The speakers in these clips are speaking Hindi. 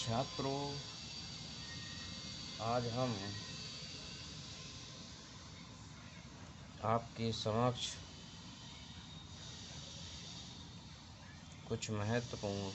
छात्रों, आज हम आपके समक्ष कुछ महत्वपूर्ण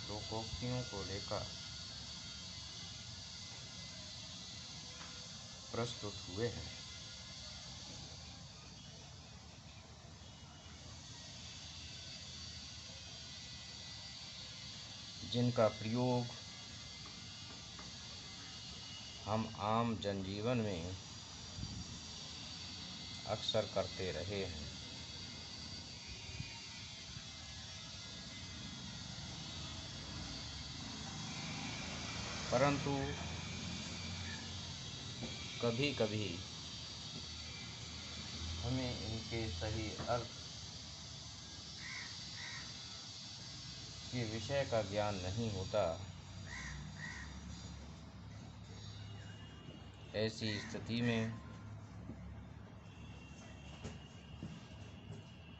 लोकोक्तियों को लेकर प्रस्तुत हुए हैं। जिनका प्रयोग हम आम जनजीवन में अक्सर करते रहे हैं, परंतु कभी कभी हमें इनके सही अर्थ के विषय का ज्ञान नहीं होता। ऐसी स्थिति में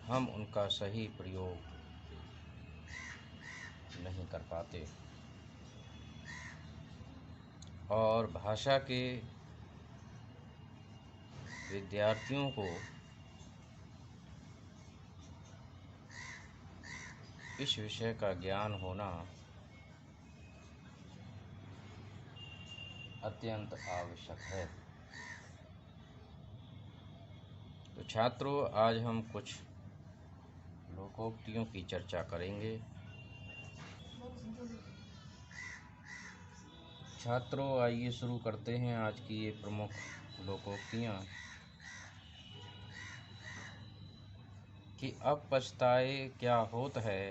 हम उनका सही प्रयोग नहीं कर पाते और भाषा के विद्यार्थियों को इस विषय का ज्ञान होना अत्यंत आवश्यक है। तो छात्रों, आज हम कुछ लोकोक्तियों की चर्चा करेंगे। छात्रों, आइए शुरू करते हैं आज की ये प्रमुख लोकोक्तियाँ कि अब पछताए क्या होत है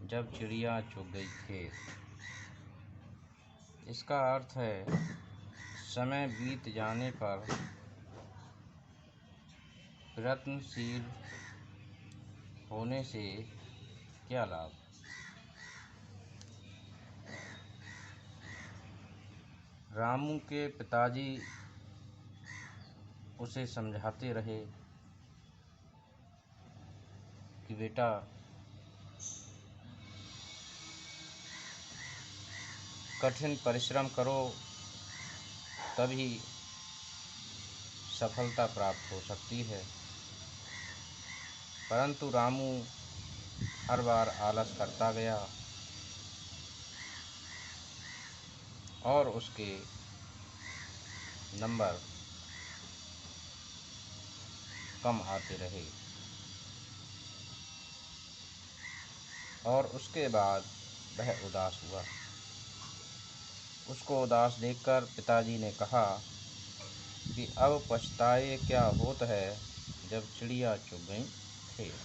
जब चिड़िया चुग गई खेत। इसका अर्थ है, समय बीत जाने पर प्रयत्नशील होने से क्या लाभ। रामू के पिताजी उसे समझाते रहे कि बेटा, कठिन परिश्रम करो तभी सफलता प्राप्त हो सकती है। परंतु रामू हर बार आलस करता गया और उसके नंबर कम आते रहे और उसके बाद वह उदास हुआ। उसको उदास देखकर पिताजी ने कहा कि अब पछताए क्या होत है जब चिड़िया चुग गई खेत।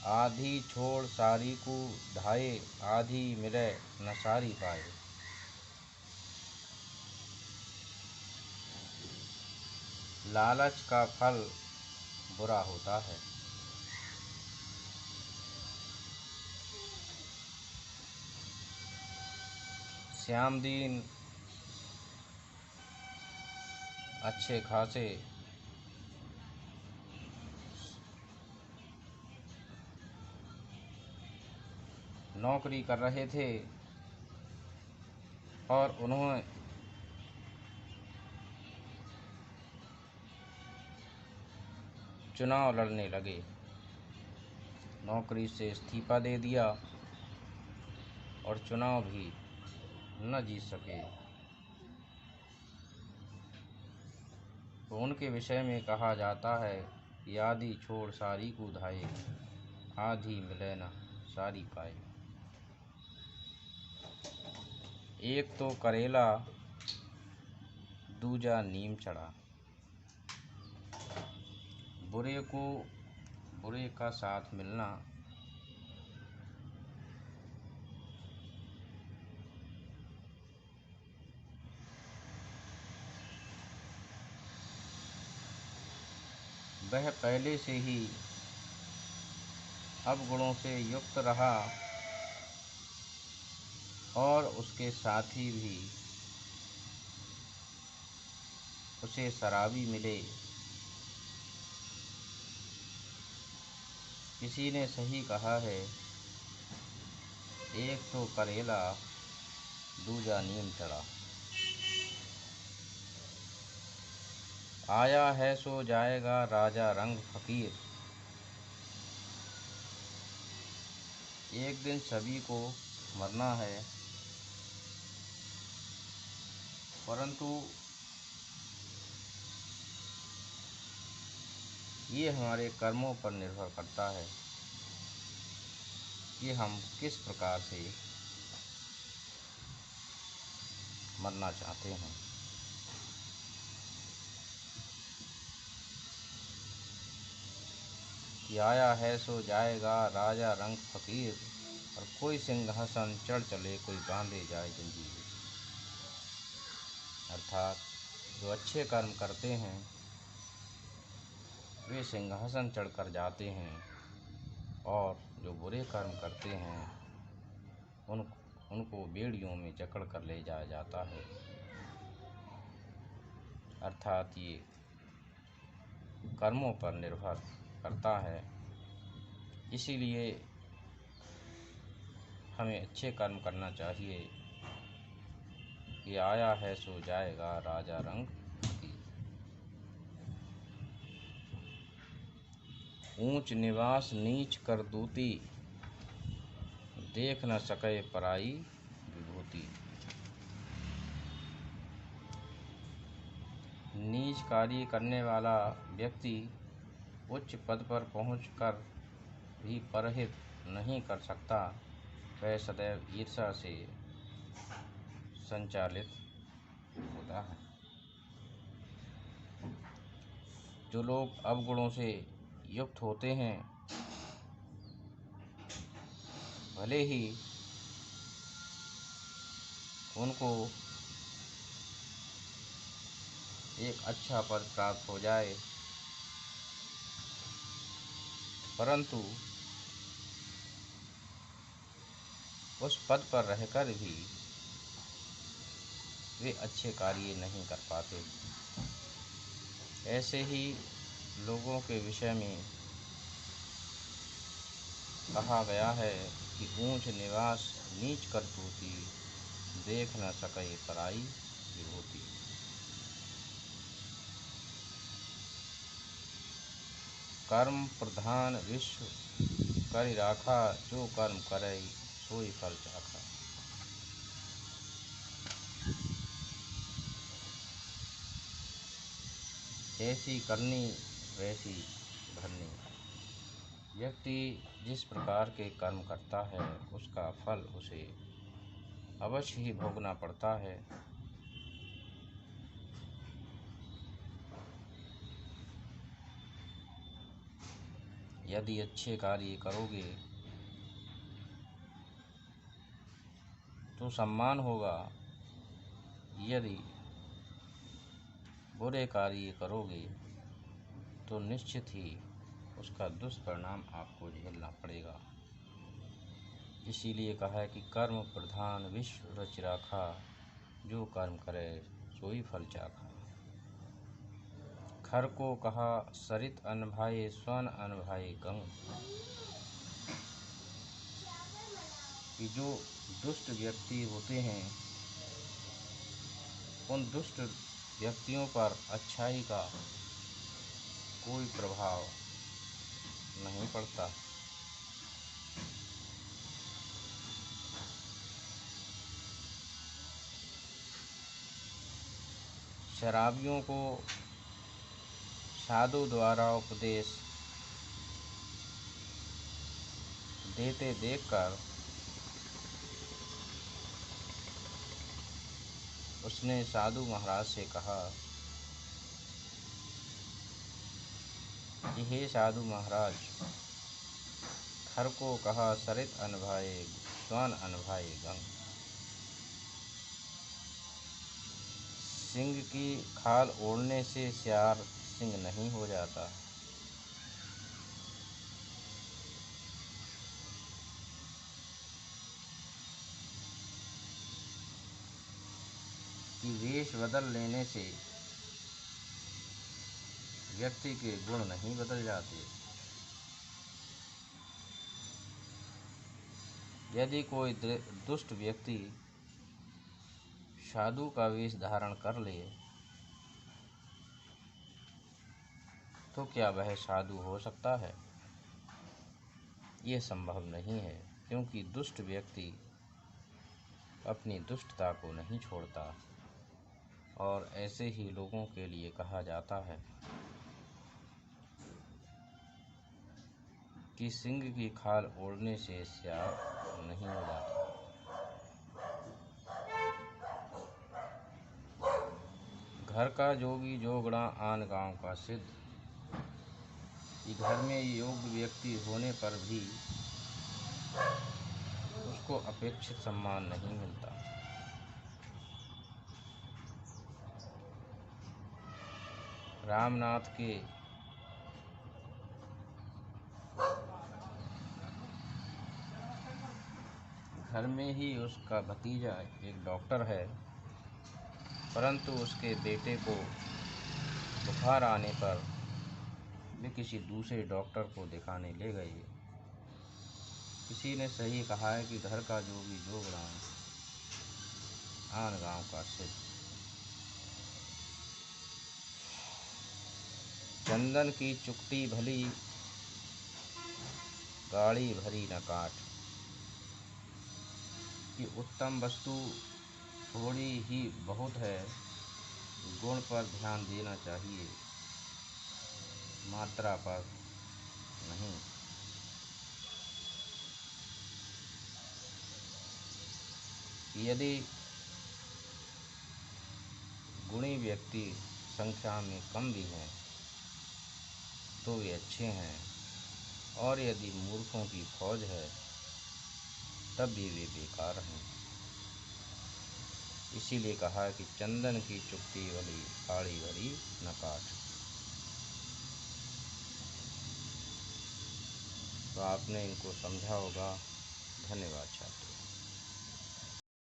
आधी छोड़ सारी को ढाए, आधी मिले न सारी पाए। लालच का फल बुरा होता है। श्यामदीन अच्छे खासे नौकरी कर रहे थे और उन्होंने चुनाव लड़ने लगे। नौकरी से इस्तीफा दे दिया और चुनाव भी न जीत सके। तो उनके विषय में कहा जाता है कि आधी छोड़ सारी को धाये, आधी मिले न सारी पाए। एक तो करेला, दूजा नीम चढ़ा। बुरे को बुरे का साथ मिलना वह पहले से ही अवगुणों से युक्त रहा और उसके साथी भी उसे शराबी मिले किसी ने सही कहा है, एक तो करेला दूजा नीम चढ़ा। आया है सो जाएगा राजा रंग फकीर। एक दिन सभी को मरना है, परंतु ये हमारे कर्मों पर निर्भर करता है कि हम किस प्रकार से मरना चाहते हैं। कि आया है सो जाएगा राजा रंग फकीर, और कोई सिंहासन चढ़ चले कोई बांधे जाए जंजीर। अर्थात जो अच्छे कर्म करते हैं वे सिंहासन चढ़कर जाते हैं, और जो बुरे कर्म करते हैं उनको बेड़ियों में जकड़ कर ले जाया जाता है। अर्थात ये कर्मों पर निर्भर करता है। इसीलिए हमें अच्छे कर्म करना चाहिए कि आया है सो जाएगा राजा रंग फकीर। ऊंच निवास नीच करतूती, देख न सके पराई विभूति। नीच कार्य करने वाला व्यक्ति उच्च पद पर पहुंचकर भी परहित नहीं कर सकता। वह सदैव ईर्ष्या से संचालित होता है। जो लोग अवगुणों से युक्त होते हैं, भले ही उनको एक अच्छा पद प्राप्त हो जाए, परंतु उस पद पर रहकर भी वे अच्छे कार्य नहीं कर पाते। ऐसे ही लोगों के विषय में कहा गया है कि ऊंच निवास नीच करतूती, देख न सके पराई विभूति। कर्म प्रधान विश्व करि राखा, जो कर्म करे सोई फल चाखा। जैसी करनी वैसी भरनी। व्यक्ति जिस प्रकार के कर्म करता है उसका फल उसे अवश्य ही भोगना पड़ता है। यदि अच्छे कार्य करोगे तो सम्मान होगा, यदि बुरे कार्य करोगे तो निश्चित ही उसका दुष्परिणाम आपको झेलना पड़ेगा। इसीलिए कहा है कि कर्म प्रधान विश्व रचि राखा, जो कर्म करे सोई फल चाखा। खर को कहा सरित अन्न भाए, स्वर्ण अन्न भाए गंग। कि जो दुष्ट व्यक्ति होते हैं उन दुष्ट व्यक्तियों पर अच्छाई का कोई प्रभाव नहीं पड़ता। शराबियों को साधु द्वारा उपदेश देते देखकर उसने साधु महाराज से कहा कि हे साधु महाराज, खर को कहा सरित अन्न भाए, स्वर्ण अन्न भाए गंग। सिंह की खाल ओढ़ने से सियार सिंह नहीं हो जाता। कि वेश बदल लेने से व्यक्ति के गुण नहीं बदल जाते। यदि कोई दुष्ट व्यक्ति साधु का वेश धारण कर ले तो क्या वह साधु हो सकता है? यह संभव नहीं है, क्योंकि दुष्ट व्यक्ति अपनी दुष्टता को नहीं छोड़ता, और ऐसे ही लोगों के लिए कहा जाता है कि सिंह की खाल ओढ़ने से सियार नहीं हो जाता। घर का जोगी जोगड़ा आन गांव का सिद्ध, कि घर में योग्य व्यक्ति होने पर भी उसको अपेक्षित सम्मान नहीं मिलता। रामनाथ के घर में ही उसका भतीजा एक डॉक्टर है, परंतु उसके बेटे को बुखार आने पर वे किसी दूसरे डॉक्टर को दिखाने ले गए। किसी ने सही कहा है कि घर का जोगी जोगड़ा आन गांव का सिद्ध। चंदन की चुकटी भली गाड़ी भरी न काठ, कि उत्तम वस्तु थोड़ी ही बहुत है, गुण पर ध्यान देना चाहिए, मात्रा पर नहीं। यदि गुणी व्यक्ति संख्या में कम भी हैं तो वे अच्छे हैं, और यदि मूर्खों की फौज है तब भी वे बेकार हैं। इसीलिए कहा कि चंदन की चुप्पी वाली आड़ी भरी न काट। तो आपने इनको समझा होगा। धन्यवाद छात्रों।